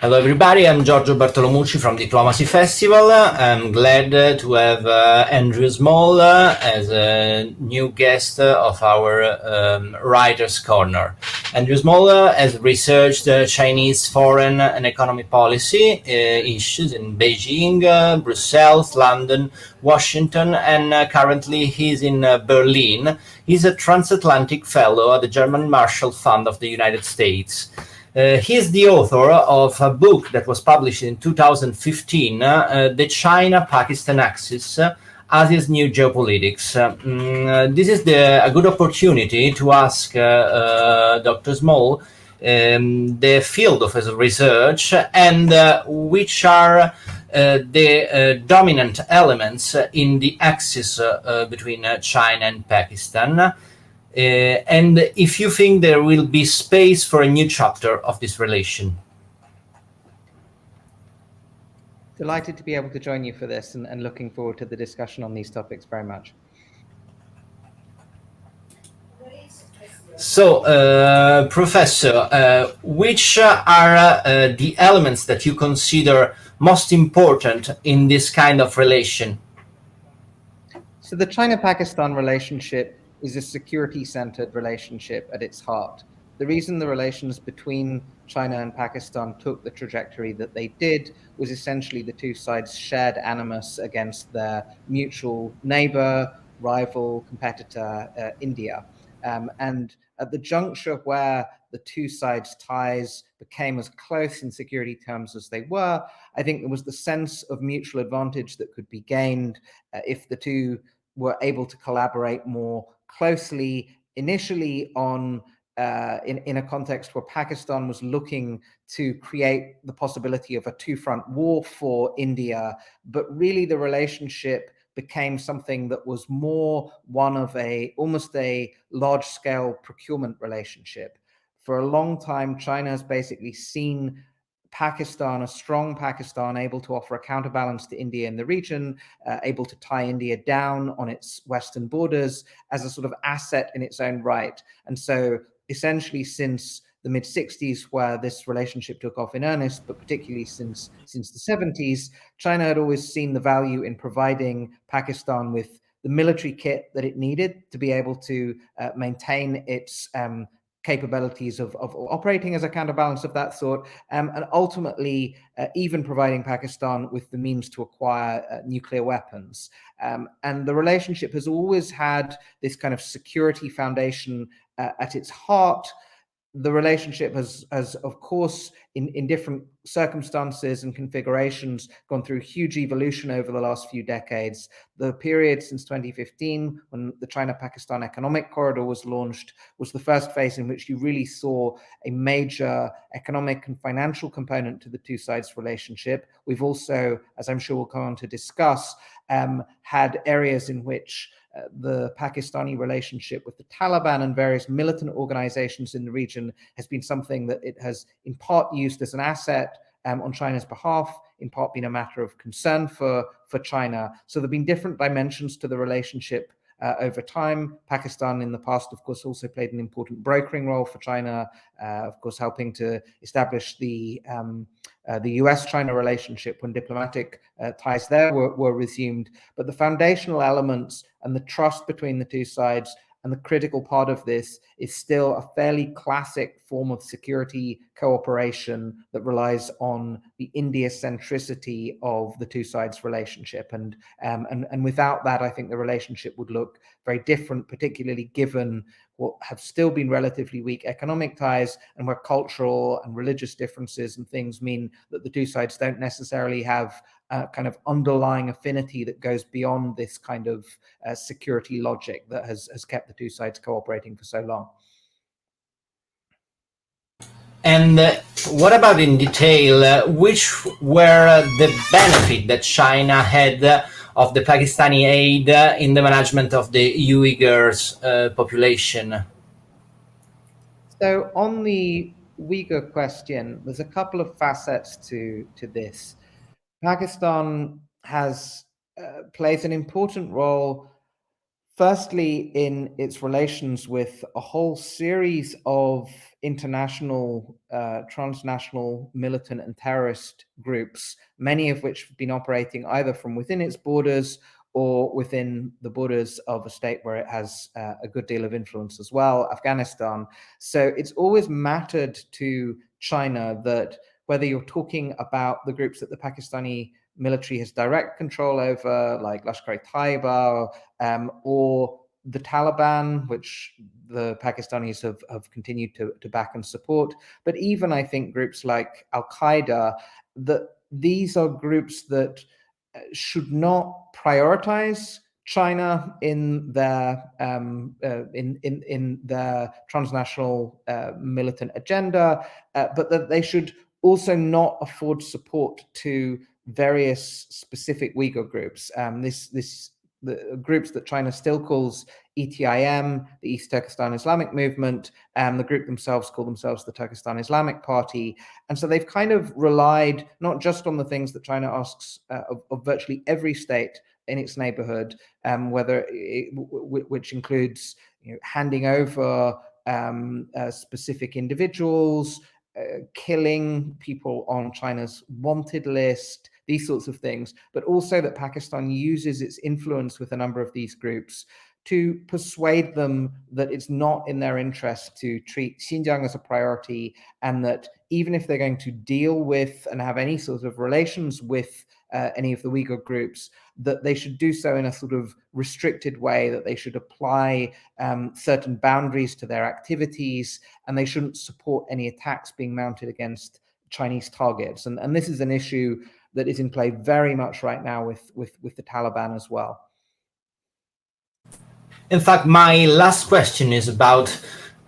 Hello everybody, I'm Giorgio Bertolomucci from Diplomacy Festival. I'm glad to have Andrew Small as a new guest of our Writers' Corner. Andrew Small has researched Chinese foreign and economy policy issues in Beijing, Brussels, London, Washington, and currently he's in Berlin. He's a transatlantic fellow at the German Marshall Fund of the United States. He is the author of a book that was published in 2015, The China-Pakistan Axis, Asia's New Geopolitics. This is a good opportunity to ask Dr. Small the field of his research and which are the dominant elements in the axis between China and Pakistan. And if you think there will be space for a new chapter of this relation. Delighted to be able to join you for this and looking forward to the discussion on these topics very much. So, Professor, which are the elements that you consider most important in this kind of relation? So the China-Pakistan relationship is a security-centered relationship at its heart. The reason the relations between China and Pakistan took the trajectory that they did was essentially the two sides shared animus against their mutual neighbor, rival, competitor, India. And at the juncture where the two sides' ties became as close in security terms as they were, I think there was the sense of mutual advantage that could be gained if the two were able to collaborate more closely, initially on in a context where Pakistan was looking to create the possibility of a two-front war for India, but really the relationship became something that was more one of almost a large-scale procurement relationship. For a long time, China has basically seen Pakistan, a strong Pakistan, able to offer a counterbalance to India in the region, able to tie India down on its western borders as a sort of asset in its own right. And so essentially since the mid-60s, where this relationship took off in earnest, but particularly since the 70s, China had always seen the value in providing Pakistan with the military kit that it needed to be able to maintain its capabilities of operating as a counterbalance of that sort, and ultimately even providing Pakistan with the means to acquire nuclear weapons. And the relationship has always had this kind of security foundation at its heart. The relationship has of course, in different circumstances and configurations, gone through huge evolution over the last few decades. The period since 2015, when the China-Pakistan Economic Corridor was launched, was the first phase in which you really saw a major economic and financial component to the two sides' relationship. We've also, as I'm sure we'll come on to discuss, had areas in which the Pakistani relationship with the Taliban and various militant organizations in the region has been something that it has in part used as an asset on China's behalf, in part been a matter of concern for China. So there have been different dimensions to the relationship over time. Pakistan in the past, of course, also played an important brokering role for China, of course, helping to establish the US-China relationship when diplomatic ties there were resumed. But the foundational elements and the trust between the two sides, and the critical part of this, is still a fairly classic form of security cooperation that relies on the India centricity of the two sides' relationship. And without that, I think the relationship would look very different, particularly given what have still been relatively weak economic ties, and where cultural and religious differences and things mean that the two sides don't necessarily have a kind of underlying affinity that goes beyond this kind of security logic that has kept the two sides cooperating for so long. And what about in detail, which were the benefit that China had of the Pakistani aid in the management of the Uyghurs population? So on the Uyghur question, there's a couple of facets to this. Pakistan has plays an important role Firstly, in its relations with a whole series of international, transnational militant and terrorist groups, many of which have been operating either from within its borders or within the borders of a state where it has a good deal of influence as well, Afghanistan. So it's always mattered to China that whether you're talking about the groups that the Pakistani military has direct control over, like Lashkar-e-Taiba, or the Taliban, which the Pakistanis have continued to back and support, but even I think groups like Al-Qaeda, that these are groups that should not prioritize China in their in their transnational militant agenda, but that they should also not afford support to various specific Uyghur groups. The groups that China still calls ETIM, the East Turkestan Islamic Movement, the group themselves call themselves the Turkestan Islamic Party. And so they've kind of relied not just on the things that China asks of virtually every state in its neighborhood, which includes handing over specific individuals, killing people on China's wanted list, these sorts of things, but also that Pakistan uses its influence with a number of these groups to persuade them that it's not in their interest to treat Xinjiang as a priority, and that even if they're going to deal with and have any sort of relations with any of the Uyghur groups, that they should do so in a sort of restricted way, that they should apply certain boundaries to their activities, and they shouldn't support any attacks being mounted against Chinese targets. And this is an issue that is in play very much right now with the Taliban as well. In fact, my last question is about,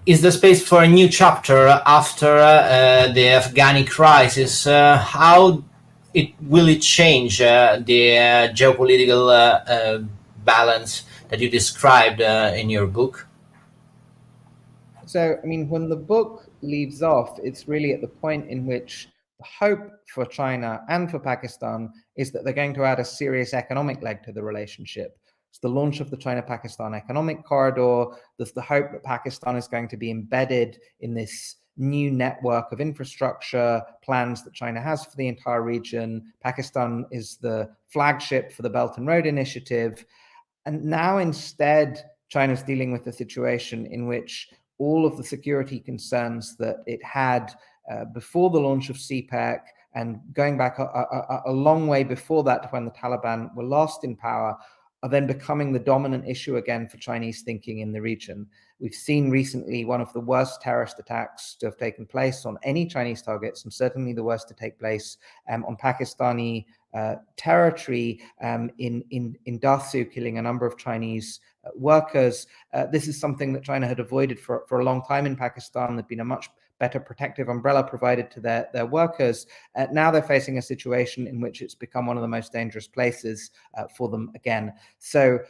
is there space for a new chapter after the Afghani crisis? How will it change the geopolitical balance that you described in your book? So, I mean, when the book leaves off, it's really at the point in which the hope for China and for Pakistan is that they're going to add a serious economic leg to the relationship. It's the launch of the China-Pakistan economic corridor. There's the hope that Pakistan is going to be embedded in this new network of infrastructure plans that China has for the entire region. Pakistan is the flagship for the Belt and Road Initiative. And now instead, China's dealing with a situation in which all of the security concerns that it had before the launch of CPEC, and going back a long way before that, when the Taliban were last in power, are then becoming the dominant issue again for Chinese thinking in the region. We've seen recently one of the worst terrorist attacks to have taken place on any Chinese targets, and certainly the worst to take place on Pakistani territory in Dasu, killing a number of Chinese workers. This is something that China had avoided for a long time in Pakistan. There'd been a much better protective umbrella provided to their workers. Now they're facing a situation in which it's become one of the most dangerous places for them again. So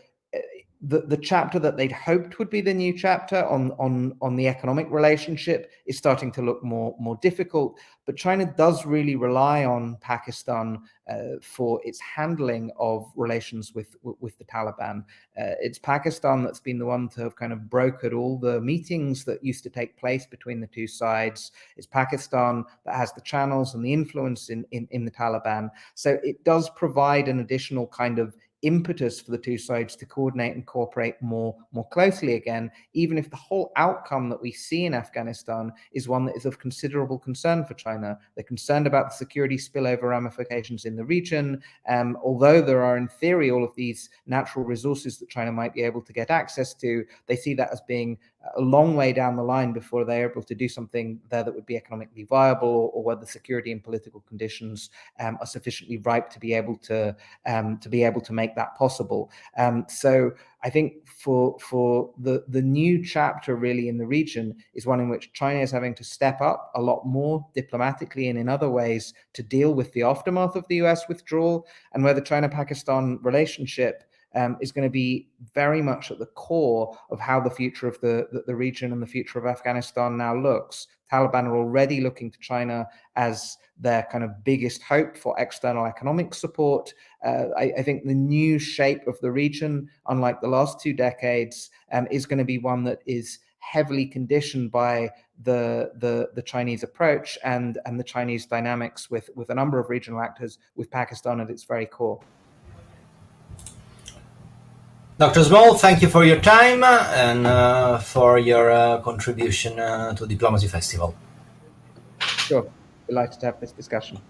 the chapter that they'd hoped would be the new chapter on the economic relationship is starting to look more difficult. But China does really rely on Pakistan for its handling of relations with the Taliban. It's Pakistan that's been the one to have kind of brokered all the meetings that used to take place between the two sides. It's Pakistan that has the channels and the influence in the Taliban. So it does provide an additional kind of impetus for the two sides to coordinate and cooperate more closely again, even if the whole outcome that we see in Afghanistan is one that is of considerable concern for China. They're concerned about the security spillover ramifications in the region. Although there are, in theory, all of these natural resources that China might be able to get access to, they see that as being a long way down the line before they're able to do something there that would be economically viable, or where the security and political conditions are sufficiently ripe to be able to make that possible. So I think for the new chapter really in the region is one in which China is having to step up a lot more diplomatically and in other ways to deal with the aftermath of the US withdrawal, and where the China-Pakistan relationship is going to be very much at the core of how the future of the region and the future of Afghanistan now looks. Taliban are already looking to China as their kind of biggest hope for external economic support. I think the new shape of the region, unlike the last 2 decades, is going to be one that is heavily conditioned by the Chinese approach and the Chinese dynamics with a number of regional actors, with Pakistan at its very core. Dr. Small, thank you for your time and for your contribution to Diplomacy Festival. Sure, delighted to have this discussion.